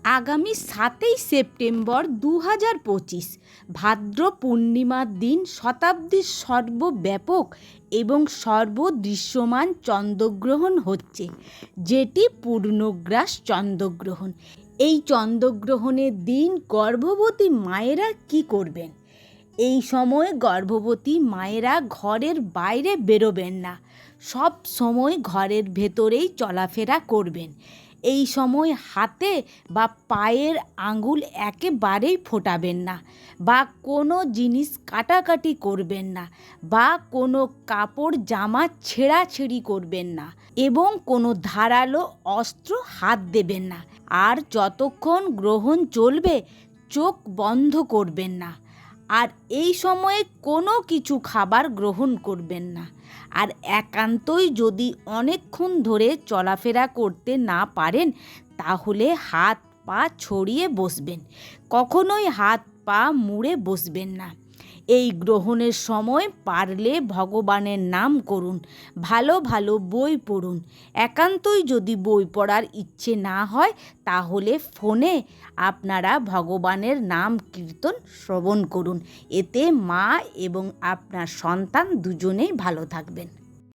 আগামী 7ই সেপ্টেম্বর 2025 ভাদ্র পূর্ণিমার দিন শতাব্দীর সর্বব্যাপক এবং সর্বদৃশ্যমান চন্দ্রগ্রহণ হচ্ছে, যেটি পূর্ণগ্রাস চন্দ্রগ্রহণ। এই চন্দ্রগ্রহণের দিন গর্ভবতী মায়েরা কি করবেন? এই সময় গর্ভবতী মায়েরা ঘরের বাইরে বেরোবেন না, সব সময় ঘরের ভেতরেই চলাফেরা করবেন। এই সময় হাতে বা পায়ের আঙুল একেবারেই ফোটাবেন না, বা কোনো জিনিস কাটাকাটি করবেন না, বা কোনো কাপড় জামা ছেঁড়াছেড়ি করবেন না, এবং কোনো ধারালো অস্ত্র হাত দেবেন না। আর যতক্ষণ গ্রহণ চলবে চোখ বন্ধ করবেন না। আর এই সময়ে কোনো কিছু খাবার গ্রহণ করবেন না। আর একান্তই যদি অনেকক্ষণ ধরে চলাফেরা করতে না পারেন, তাহলে হাত পা ছড়িয়ে বসবেন, কখনোই হাত পা মুড়ে বসবেন না। এই গ্রহণের সময় পারলে ভগবানের নাম করুন, ভালো ভালো বই পড়ুন। একান্তই যদি বই পড়ার ইচ্ছে না হয়, তাহলে ফোনে আপনারা ভগবানের নাম কীর্তন শ্রবণ করুন। এতে মা এবং আপনার সন্তান দুজনেই ভালো থাকবেন।